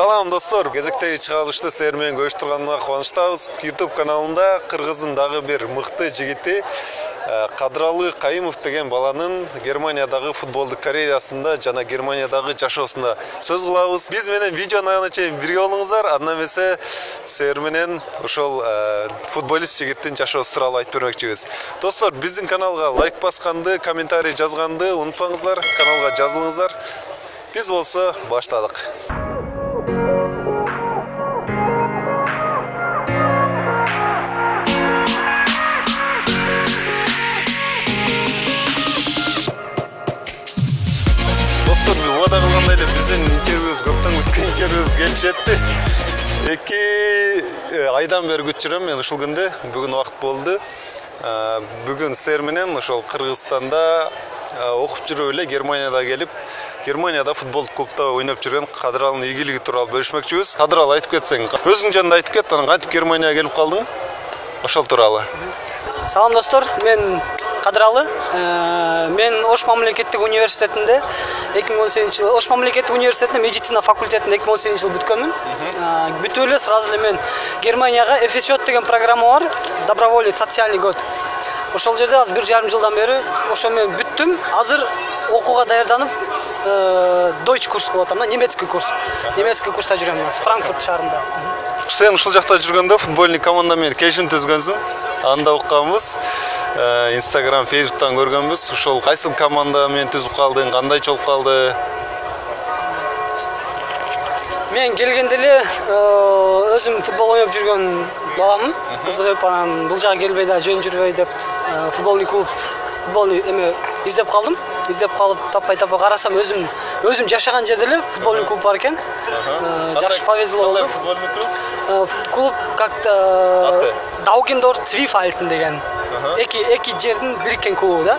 Салам достор, кезектеги чыгарылышты силер менен көрүштүрганына кубанычтабыз. YouTube каналында Кыргыздын дагы бир мыкты жигити Кадралы Кайымов деген баланын Германиядагы футболдук карьерасында жана Германиядагы жашоосунда сөз кылабыз. Биз менен видеонун аягына чейин бирге болуңуздар. Андан эмесе силер менен ошол футболист жигиттин жашоосу тууралуу айтып бермекчибиз. Достор, биздин каналга лайк басканды, комментарий жазганды унутпаңыздар, каналга жазылыңыздар. Биз болсо баштадык. Ода кылгандай эле биздин интервьюбуз көптөн күткөн интервьюбуз келип жетти. 2 айдан бери күтүп жүрөм мен ушул күндү. Бүгүн убакыт болду. Бүгүн силер менен ошол Кыргызстанда окуп жүрүп эле Германияда келип, Германияда футбол клубда ойноп жүргөн Кадралдын ийгилиги тууралуу бөлүшмөкчүбүз. Кадрал айтып кетсең, өзүң жөнүндө айтып кет, анан кантип Германияга келип калдың? Ошол тууралуу. Салам достор, мен Кадралы. Мен Ош мамлекеттик университетинде 2018-жылы Ош мамлекеттик университетинде медицина факультетинде 2018-жылы бүткөнмүн. Бүтүп эле сразу эле мен Германияга FSJ деген программа бар, добровольный социальный год. Ошол жерде азыр 1,5 жылдан бери ошо мен бүттүм. Азыр окууга даярданып, Deutsch курс кылып атам, немецкий курс. Немецкий курста жүрөм, Франкфурт шаарында. Сен ушул жакта жүргөндө футбольный команда менен келишим түзгөнсүң. Анда укканбыз. Instagram, Facebook'tan көргөнбүз. Ошол кайсы команда менен түзүп калдың, кандай чолуп калды? Мен келгенде эле өзүм футбол ойноп жүргөн баламын. Кызыгып, анан бул жака келбей да жөн жүрбөй деп футболный клуб, футболный эме издеп калдым. Издеп калып, таппай карасам өзүм жашаган жерде эле футболный клуб бар экен. Жакшы повезло болду. Футболный клуб? Клуб как-то Даугендорф Цвифальтен деген. Эки жердин бириккен клубу да.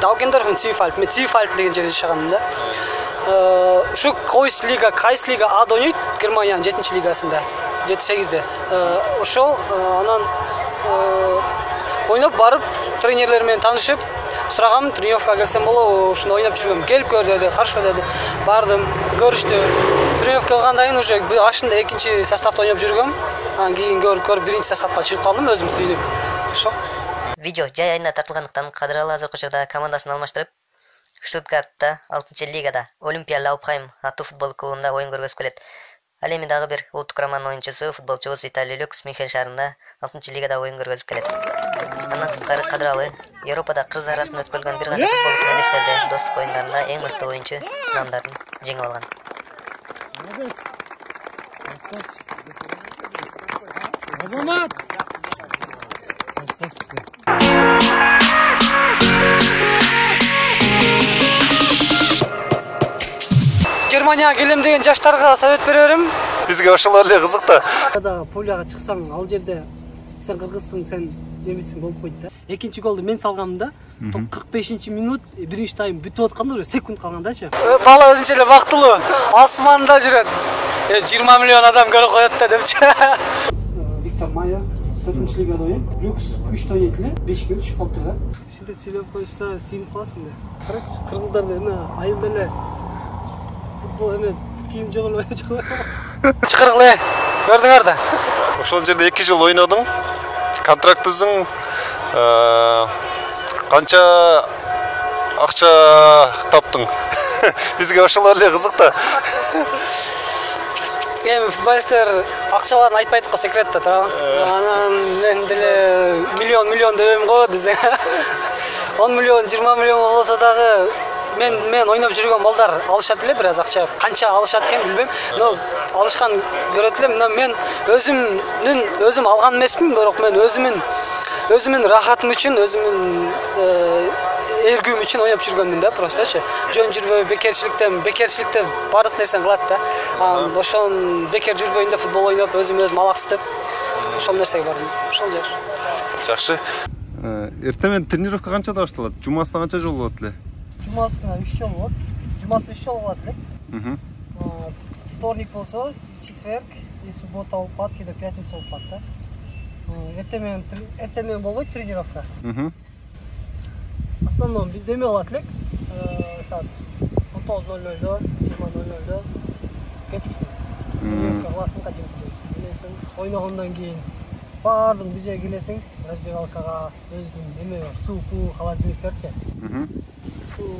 Даугендорф менен Цвифальтен. Мен Цвифальтен деген жерде жашаганмын да. Ушу Кайслига A'да ойнойт, Германиянын 7-лигасында. 7-8-де. Ошол анан ойноп барып, тренерлер менен таанышып, сурагам, тренировкага келсем болобу, ушуну ойноп жүргөм. Келип көр деди, хорошо деди. Бардым, көрүштү. Тренировка кылгандан кийин уже ашында 2-чи составда ойноп жүргөм. Анан кийин көрүп 1-чи составга чыгып калдым өзүм сүйлөп. Ошо. Видео жай айында тартылгандыктан Кадралы азыркы учурда командасын алмаштырып, Штутгартта 6-лигада Олимпия Лаупхайм аттуу футбол клубунда оюн көргөзүп келет. Ал эми дагы бир улуттук команданын оюнчусу, футболчубуз Виталий Люкс Мюнхен шаарында 6-лигада оюн көргөзүп келет. Андан сырткары Кадралы Европада кыргыздар арасында өткөрүлгөн бир канча футболдук мелдештерде, достук оюндарында эң мыкты оюнчу намдарын жеңип алган. Азамат! Германияга келем деген жаштарга совет берерим. Бизге ошолор эле кызык да. Полияга чыксаң, ал жерде сен кыргызсың, сен немисиң болуп койт да. Экинчи голду мен салгам да. 45-минут, биринчи тайм бүтүп атканда уже секунд калгандачы. Бала өзүнчө эле бактылуу, асманда жүрөт. 20 миллион адам көрүп коет да депчи. Виктор Майя 4-лигада ойнойт. Люкс 3 ойнойт эле, 5 күн түшүп калыптыр да. Сиздер сүйлөп коюшса, сүйүнүп каласың да. Карачы, кыргыздарда эме айылда эле футбол эме кийим жогон ойнойт. Чыкырык эле, көрдүңөр да. Ошол жерде 2 жыл ойнодуң. Контракт түздүң. Канча акча таптың? Бизге ошолор эле кызык да. Эми футболисттер акчаларын айтпайт го, секретте турабы. Анан мен деле миллион дебем го десең. 10 миллион, 20 миллион болсо дагы мен ойноп жүргөн балдар алышат эле бир аз акча. Канча алышат экен билбейм. Но алышкан көрөт элем. Мен өзүм алган эмесмин, бирок мен өзүмүн рахатым үчүн, өзүмүн эргүүм үчүн ойноп жүргөнмүн да, просточу. Жөн жүрбөй, бекерчиликте бардык нерсени кылат да. Ошол бекер жүрбөйүн да футбол ойноп, өзүм алаксытып, ошол нерсеге бардым. Ошол жер. Жакшы. Эртең тренировка канчада башталат? Жумасына канча жолу болот эле? Жумасына 3 жолу болот. Жумасына 3 жолу болот эле. Вторник болсо, четверг и суббота болуп калат, кээде пятница болуп калат да. Эртең болбойт тренировка. Основном bizde eме болот элек. Saat 19:00'da, 20:00'da geçiksin. кыласың качептей. Билесиң, ойногондон кийин баардык бир жерге келесиң, раздевалкага өзүнүн эме бар, суу, холодильниктерчи. Суу,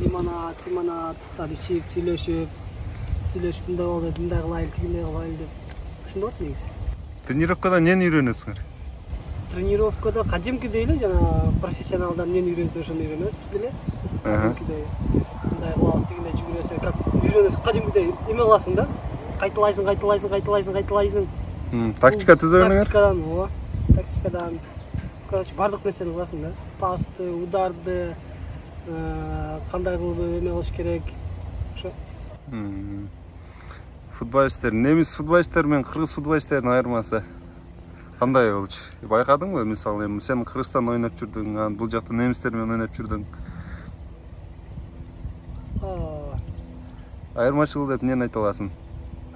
лимонад, симонад, ичип, сүйлөшүп мындай болду, мындай кылайлы, тигиндей кылайлы деп. Ушундай болот негизи. Тренировкада эмнени үйрөнөсүңөр? Тренировкада кадимкидей эле жана профессионалдан эмнени үйрөнсө ошону үйрөнөбүз биз деле. Кадимкидей мындай кылабыз, тигиндей жүгүрөсүң, как үйрөнөсүң, кадимкидей эме кыласың да. Кайталайсың. Тактика түзөбүңөр? Тактикадан. Короче, бардык нерсени кыласың да. Пасты, ударды, кандай кылып эме кылыш керек. Ошо. Футболисттер, немис футболисттер менен кыргыз футболисттердин айырмасы кандай болчу? Байкадыңбы? Мисалы, сен Кыргызстанда ойноп жүрдүң, анан бул жакта немистер менен ойноп жүрдүң. Айырмачылык деп эмнени айта аласың?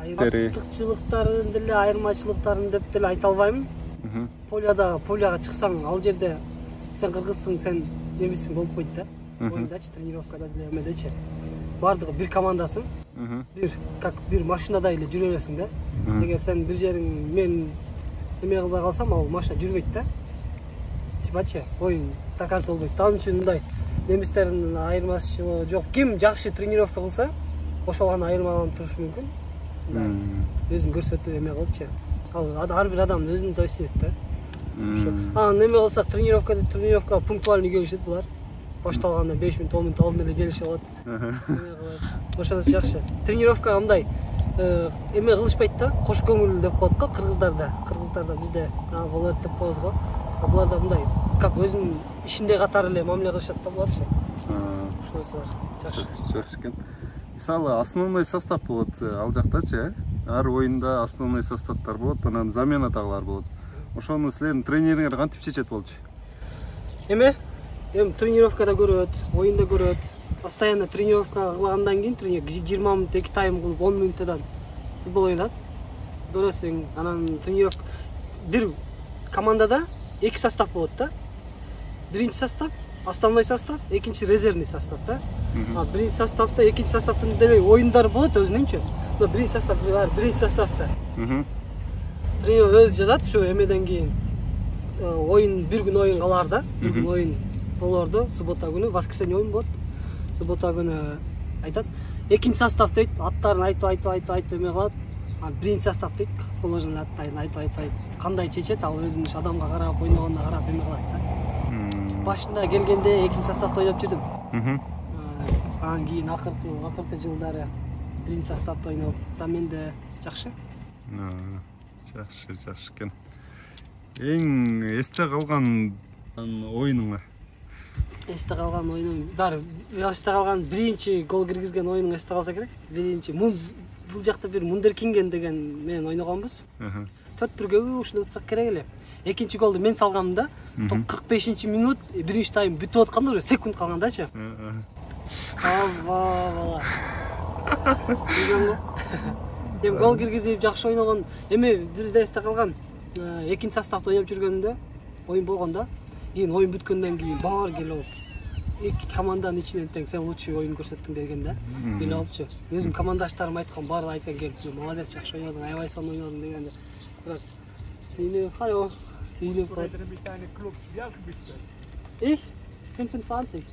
Айырмачылыктарын деле, айырмачылыктарын деп деле айта албайм. Поляга чыксаң, ал жерде сен кыргызсың, сен немиссиң болуп койт да. Оюндачы, тренировкада деле эмедечи. Бардыгы бир командасың. Бир машинада эле жүрө бересиң да. Эгер сен бир жериң мен эме кылбай калсам, ал машина жүрбөйт да. Типачы, оюн такансы болбойт. Ал үчүн мындай немистердин айырмачылыгы жок. Ким жакшы тренировка кылса, ошол гана айырмаланып турушу мүмкүн. Өзүн көрсөтүү эме кылыпчы. Ал ар бир адамдын өзүнүн зависимости да. Ошо. Эме кылсак тренировка пунктуальный келишет булар. Башталганда 5 мүнөт, 10 мүнөт алдын эле келише алат. Ошонусу жакшы. Тренировка мындай эме кылышпайт да, кош көңүл деп коет го кыргыздарда. Кыргыздарда бизде болот деп коебуз го. Буларда мындай, как өзүнүн ишиндей катары эле мамиле кылышат да буларчы. Ошонусу бар. Жакшы. Жакшы экен. Мисалы, основной состав болот ал жактачы, ар оюнда основной составтар болот, анан заменадагылар болот. Ошону силердин тренериңер кантип чечет болчу? Тренировкада көрөт, оюнда көрөт. Постоянно тренировка кылгандан кийин 20 мүнөт 2 тайм кылып 10 мүнөттөн футбол ойнат. Көрөсүң, анан тренировка бир командада 2 состав болот да. Биринчи состав, основной состав, экинчи резервный состав да. Биринчи составда, экинчи составдын деле оюндар болот өзүнүнчө. Но биринчи состав бар, биринчи составда. Тренер өзү жазат, ушу эмеден кийин оюн бир күн оюн калар да. Бир күн оюн болорду, суббота күнү, воскресенье оюн болот. Суббота күнү айтат. Экинчи состав дейт, аттарын айтып эме кылат. Биринчи состав дейт, положено аттарын айтып кандай чечет, ал өзүнүн адамга карап, ойногонуна карап эме кылат да. Башында келгенде экинчи составда ойноп жүрдүм. Анан кийин акыркы жылдары биринчи составда ойноп, заменде жакшы. Жакшы экен. Эң эсте калган оюнуңа? Эсте калган оюнум бар. Эсте калган биринчи гол киргизген оюнум эсте калса керек. Биринчи бул жакта бир Мундеркинген деген менен ойногонбуз. 4-1 ушуну утсак керек эле. Экинчи голду мен салгам да. 45-мүнөт, биринчи тайм бүтүп атканда уже секунд калгандачы. Бала. Гол киргизип жакшы ойногон. Эме бир эсте калган. Экинчи составда ойноп жүргөндө оюн болгондо, кийин оюн бүткөндөн кийин баары келип, эки команданын ичинен тең сен лучший оюн көрсөттүң деген да. Келип алыпчы. Өзүм командаштарым айткан, баары айткан келип, молодец, жакшы ойнодуң, аябай сонун ойнодуң дегенде. Biraz Sine Oder mit deinem Club, wie alt bist du? Ich? 25. Bist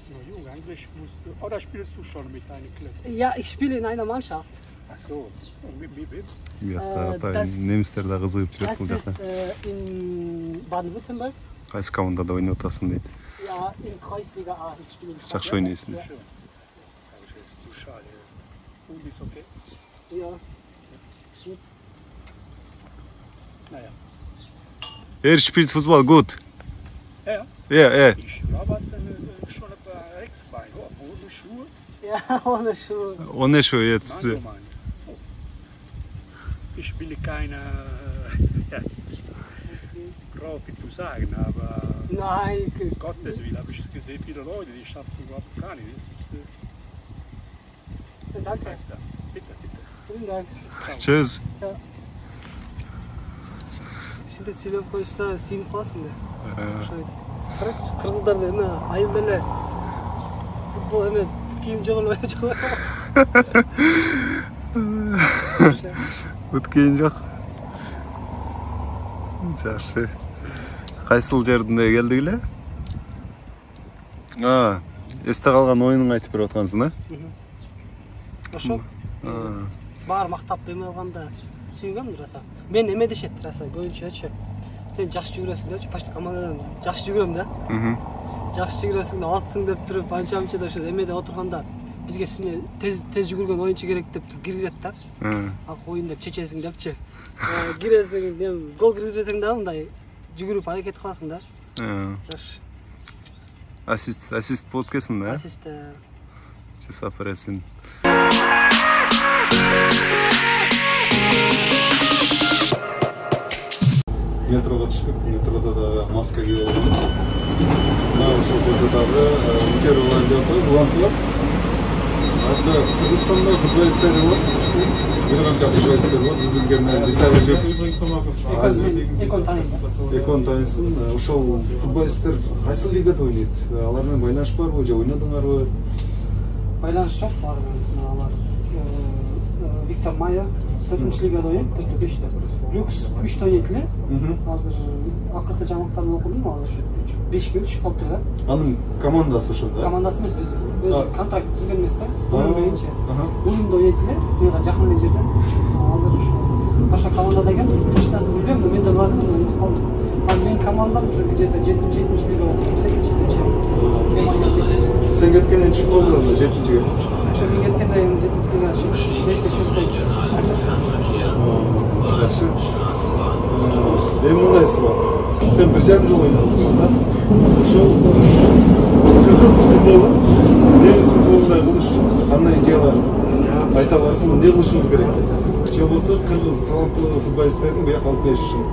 du noch jung, eigentlich oder spielst du schon mit deinem Club? Ja, ich spiele in einer Mannschaft. Ach so, mit wem? Немистер да кызыгып жүрөт Das бул ist жакта. in Baden-Württemberg. Кайсы командада ойноп атасың дейт. Ja, in Kreisliga A. Ich spiele in Жакшы ойнойсуң. Das ist zu schade. Und ist okay? Ja. Gut. Naja. Spielt Fußball gut. Ja. Ja. Ich arbeite schon ein paar Rechtsbein, ohne Schuhe. Ja, ohne Schuhe. Ohne Schuhe jetzt. Mann. Ich will keine Profi zu sagen, aber Nein. Gottes Willen habe ich gesehen, viele Leute, die schaffen überhaupt gar nicht. Danke. Bitte. Vielen Dank. Tschüss. Şimdi söyleyip koysa suyun kılasın da. Kırgızlarda eме айыл эле футбол эме кийим жогулбай Өткөн жок. Жакшы. Кайсыл жерден келдик эле? Эсте калган оюнуңду айтып берип аткансың, Ошо. Баар мактап эме алганда сүйгөнмүн раса. Мен эме дешет раса көбүнчөчү. Сен жакшы жүгүрөсүң депчи, почти командадан жакшы жүгүрөм да. Жакшы жүгүрөсүң да атсың деп туруп, анча-мынча да ошо эмеде отурганда бизге сени тез жүгүргөн оюнчу керек деп туруп киргизет да. Оюнда чечесиң депчи. Киресиң, гол киргизбесең да мындай жүгүрүп аракет кыласың да. Жакшы. Ассист болуп кетсиң да? Ассист. Жасап бересиң. Метроға түштік, метрода да маска киіп алғанбыз. Ошол жерде дагы интервью деп коюп, улантылат. Анда Кыргызстанда футболисттер бар. Бир канча футболисттер бар. Биз билгенден Виталий Жекс. Экон таанисың. Ошол футболисттер кайсы лигада ойнойт? Алар менен байланыш барбы, же ойнодуңарбы? Байланыш жок, алар Виктор Майя 4-нчы лигада ойнойт, 4-5-те. Люкс 3-те ойнойт эле. Азыр акыркы жаңылыктарды окудум, ал ушу 5-ке түшүп калыптыр да. Анын командасы ошо да? Командасы эмес, өзү контракт түзгөн эмес да. Боюнча. Уюмда ойнойт эле, мага жакын эле жерде. Азыр ушу башка командада экен, точносын билбейм, мен да бардым, ойноп калдым. Ал менин командам ушу где-то 7-нчы лигада ойнойт. Сен кеткенден чыгып калды, 7-нчиге. Ошо мен кеткенден 7-нчи лигада чыгып, 5-ке чыгып койду. Жакшы. Эми мындайсың ба? Сен 1,5 жыл ойнадың да? Ошол кыргыз футболу, немис футболундай кылыш үчүн кандай идеялар айта аласың? Эмне кылышыбыз керек? Же болбосо кыргыз таланттуу футболисттердин бияка алып келиш үчүн?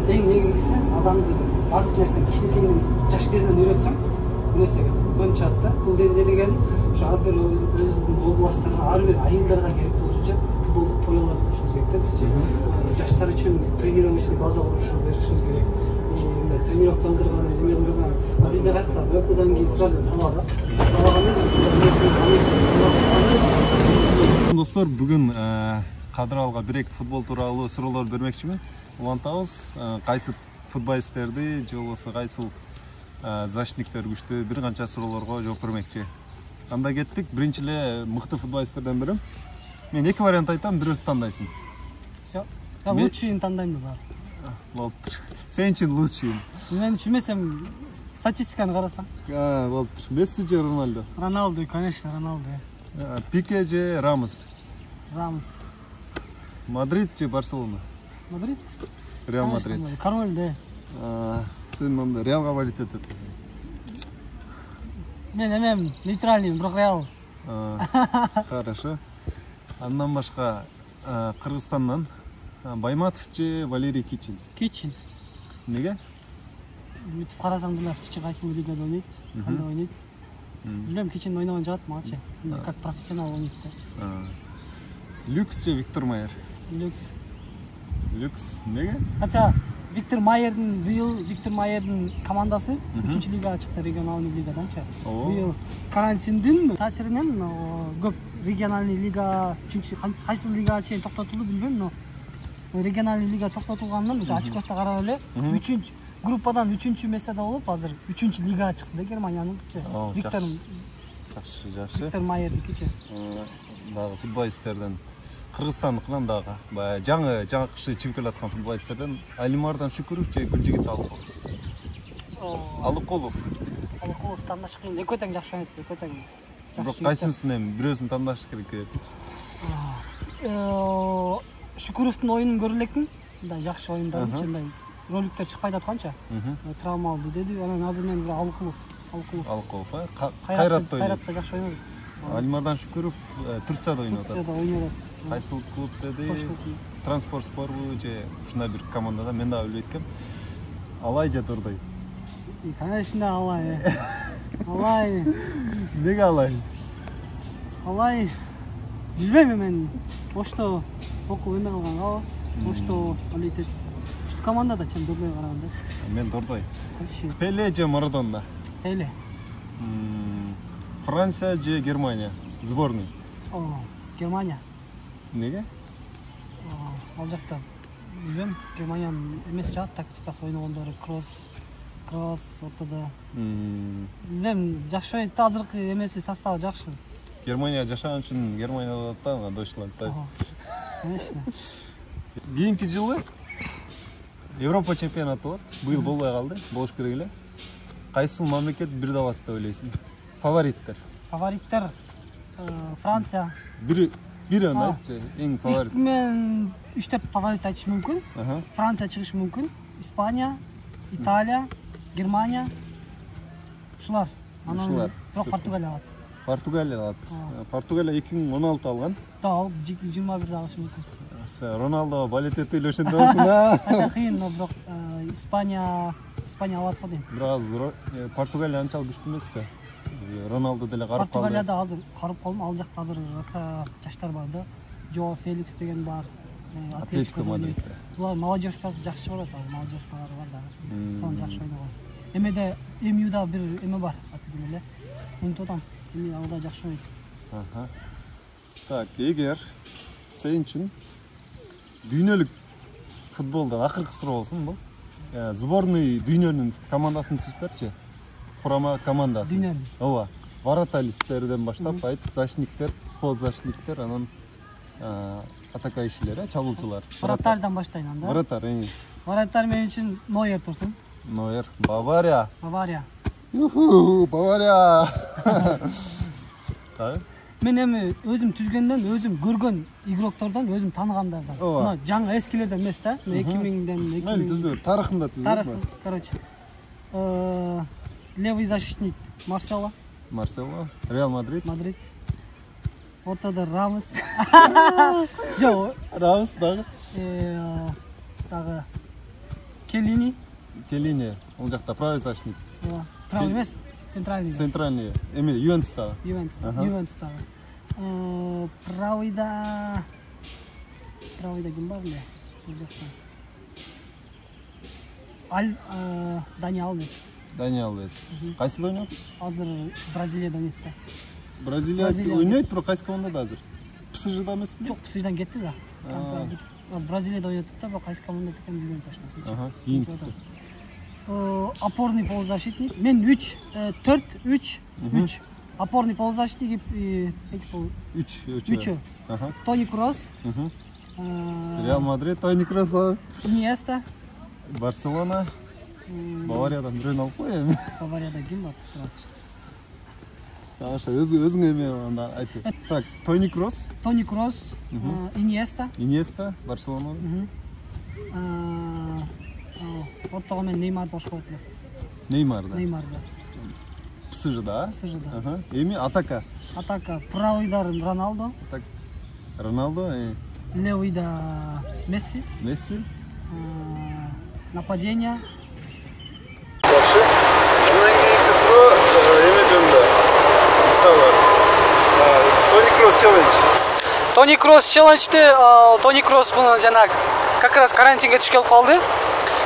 Эң негизгиси адамды бардык нерсени кичинекейинен жаш кезинен үйрөтсөң, бул нерсеге көнүп чыгат да. Бул не деген ошо ар бир өзүбүздүн областтарга, ар бир айылдарга керек болушунча футболдук полялар курушубуз керек да бизчи. Жаштар үчүн тренировочный база беришибиз керек. Тренировка кылдырган, эме кылдырган. Бизде каякта ОФУдан кийин сразу талаада. Талагандан кийин ушундай нерсени алып. Достор, бүгүн кадрларга бир-эки футбол тууралуу суроолор бермекчимин. Улантабыз, кайсы футболисттерди, же болбосо кайсыл защитниктер күчтүү, бир канча суроолорго жооп бермекчи. Анда кеттик. Биринчи эле мыкты футболисттерден бирим. Мен эки вариант айтам, бирөөсү тандайсың. Всё. Я лучшийин тандайм да. Болуптур. Сен үчүн лучшийин. Мен түшүнбесем, статистиканы карасам. Болуптур. Месси же Роналдо? Роналдо, конечно, Роналдо. Пике же Рамос? Рамос. Мадрид же Барселона? Мадрид? Реал Мадрид. Король, да. Сен онда Реалга барит этет. Мен эмем нейтральный, бирок Реал. Хорошо. Андан башка Кыргызстандан Байматов же Валерий Кичин? Кичин. Неге? Бүтүп карасаң деле Кичин кайсы лигада ойнойт, кандай ойнойт. Билбейм, Кичин ойногон жагат магачы. Как профессионал ойнойт да. Люкс же Виктор Майер? Люкс. Люкс. Неге? Хотя Виктор Майердин командасы 3-чү лигага чыкты, региональный лигаданчы. Быйыл карантиндин таасиринен көп региональный лига, чүнкү кайсы лигага чейин токтотулду билбейм, но региональный лига токтотулганынан уже очкосто карап эле 3-чү группадан 3-чү месседе болуп, азыр 3-чү лигага чыкты да Германияныкчы. Виктор Майердикичи. Дагы футболисттерден Кыргызстандыкынан дагы баягы жаңы киши чыгып келаткан футболисттерден Алимардан Шүкүров же Гүлжигит Алыкулов тандаш кыйын, экөө тең жакшы ойнойт, экөө тең. Бирок кайсысын эми бирөөсүн тандаш керек болот? Шүкүровдун оюнун көрө элекмин. Мындай жакшы оюндар, мындай роликтер чыкпайт атканча. Травмалды деди, анан азыр мен бир Алыкулов, Кайратта жакшы ойнойт. Алимардан Шүкүров Турцияда ойнойт. Кайсыл клуб деди? Транспорт спорбу же ушундай бир командада, мен да билбейт экем. Алай же Дордой? Конечно, Алай. Алай. Неге Алай? Алай. Билбейм мен. Ошто окуп ойной калган, ошто алейтет. Ушул командада чем Дордойго караганда. Мен Дордой. Пеле же Марадона? Пеле. Франция же Германия? Сборный? Германия. Неге? Ал жакта билбейм, Германиянын эмес жагат тактикасы ойногондору кросс ортодо. Билбейм, жакшы ойнойт да, азыркы эмеси составы жакшы. Германия жашаган үчүн Германияда да Deutschland да. Конечно. Кийинки жылы Европа чемпионаты бар. Быйыл болбой калды, болуш керек эле. Кайсы мамлекет бир дават деп ойлойсуң? Фавориттер. Фавориттер Франция. Бир айтчы, эң фаворит. Мен 3-4 фаворит айтыш мүмкүн. Франция чыгышы мүмкүн, Испания, Италия, Германия. Ушулар. Бирок Португалия алат. Португалия алат. Португалия 2016 алган. Да, ал 21 алышы мүмкүн. Роналдо балет этеле ошондо болсун а. Ача кыйын, но бирок Испания алат го дейм. Бирок азыр Португалия анчалык күчтүү эмес да. Роналдо деле карып калды. Португалияда азыр карып калдым, ал жакта азыр жаштар бар да. Жоа Феликс деген бар. Атлетико Мадридте. Булар молодежкасы жакшы чыгарат, молодежкалар бар да. Сон жакшы ойногон. Эмеде МЮда бир эме бар, атыгын эле. Унутуп атам. Эми алда жакшы ойнойт. Так, эгер сен үчүн дүйнөлүк футболдо акыркы суроо болсун бул. Сборный дүйнөнүн командасын түзүп берчи. Курама командасы. Дүйнөнүн. Ооба. Враталистерден баштап айт, защитниктер, полузащитниктер, анан атакающийлер, чабуучулар. Вратардан баштайын анда. Вратар мен үчүн Нойер турсун. Нойер, Бавария. Бавария. Так. Мен эми өзүм түзгөндөн, өзүм көргөн игроктордон, өзүм тааныгандардан. Мына жаңы эскилерден эмес да. 2000ден, 2000. Мен түзөр, тарыхында түзөр. Короче. Левый защитник Марсело, Реал Мадрид. Ортодо Рамос. Жок, Рамос дагы. Дагы Келини, ол жакта правый защитник. Правый эмес, центральный. Центральный. Эме Ювентустагы. Ювентустагы. Правыйда ким бар эле? Бул жакта. Дани Алвес. Кайсыда ойнойт? Азыр Бразилияда ойнойт да. Бразилияда ойнойт, бирок кайсы командада азыр? ПСЖда эмеспи? Жок, ПСЖдан кетти да. Азыр Бразилияда ойнойт да, бирок кайсы командада экенин билбейм точно. Кийинкиси. Опорный полузащитник. Мен 4-3-3. Опорный полузащитник 3. Тони Кросс. Реал Мадрид, Тони Кросс. Иньеста. Барселона. Бавариядан бирөөнү алып кой эми. Баварияда ким бар? Аша өзүң эме анда айтып. Так, Тони Кросс, Иньеста, Барселона. Ортого мен Неймарды кошуп коет элем. Неймарда. ПСЖда. Эми атака. Правыйда Роналдо. Левыйда Месси. Нападение. Андан кийинки суроо эме жөнүндө. Мисалы, Тони Кросс челленджди. Тони Кросс буну жана как раз карантинге түшүп калды.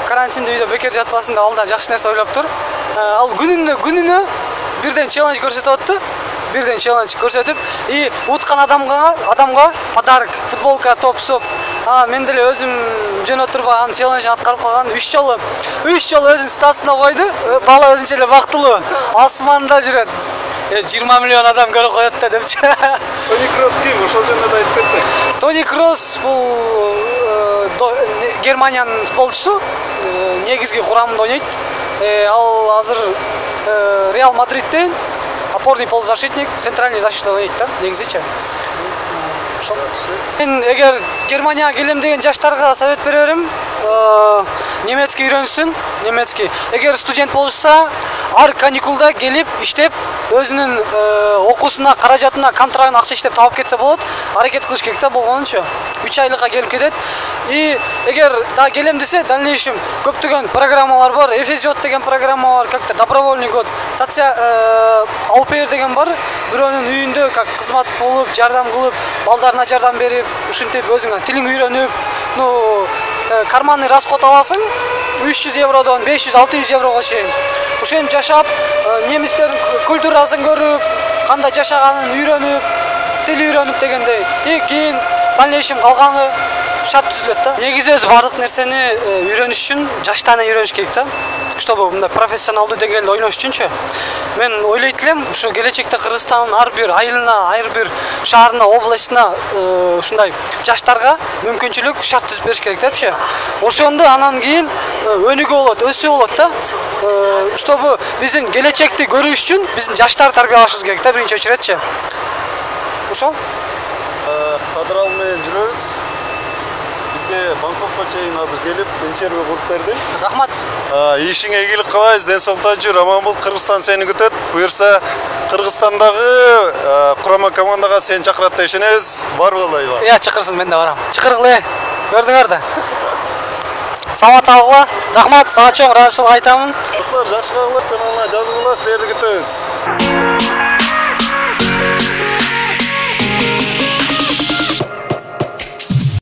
Карантинде үйдө бекер жатпасын деп алда жакшы нерсе ойлоптур. Ал күнүнө бирден челлендж көрсөтүп, и уткан адамга подарок, футболка, топ-соп. Мен деле өзүм жөн отурбай анын челленджин аткарып калган. 3 жолу өзүнүн статусуна койду. Бала өзүнчө эле бактылуу. Асманда жүрөт. 20 миллион адам көрүп коет да депчи. Тони Кросс ким? Ошол жөнүндө да айтып кетсең. Тони Кросс бул Германиянын футболчусу. Негизги курамында ойнойт. Ал азыр Реал Мадридтен опорный полузащитник, центральный защита ойнойт да, негизичи. Мен эгер Германияга келем деген жаштарга совет берерим. Немецкий үйрөнсүн, немецкий. Эгер студент болушса, ар каникулда келип, иштеп, өзүнүн окуусуна, каражатына, контрагына акча иштеп таап кетсе болот. Аракет кылыш керек да болгонунча. 3 айлыкка келип кетет. И эгер да келем десе, дальнейшем көптөгөн программалар бар. Эфезиот деген программа бар, как-то добровольный год. Аупер деген бар. Бирөөнүн үйүндө как кызмат болуп, жардам кылып, балдарына жардам берип, ушинтип өзүңө тилиң үйрөнүп, карманный расход аласың 300 евродон 500-600 еврого чейин. Ошентип жашап, немистердин культурасын көрүп, кандай жашаганын үйрөнүп, тил үйрөнүп дегендей. И кийин дальнейшем калганы шарт түзүлөт да. Негизи өзү бардык нерсени үйрөнүш үчүн жаштан үйрөнүш керек да. Чтобы мындай профессионалдуу деңгээлде ойнош үчүнчү. Мен ойлойт элем, ушу келечекте Кыргызстандын ар бир айылына, ар бир шаарына, областына ушундай жаштарга мүмкүнчүлүк шарт түзүп бериш керек депчи. Ошондо анан кийин өнүгүү болот, өсүү болот да. Чтобы биздин келечекти көрүш үчүн биздин жаштарды тарбиялашыбыз керек да биринчи очередчи. Ошол. Кадрал менен жүрөбүз. Бизге Бангкокко чейин азыр келип, интервью куруп берди. Рахмат. Ишиңе ийгилик кылабыз, ден соолукта жүр, аман бол, Кыргызстан сени күтөт. Буюрса, Кыргызстандагы курама командага сени чакырат деп ишенебиз. Бар болайбы? Иә, чакырсын, мен да барам. Чакыргыле. Көрдүңөр да. Саламат алгыла. Рахмат, сага чоң ыраазычылык айтамын. Достор, жакшы калыңдар, каналына жазылыңдар, силерди күтөбүз.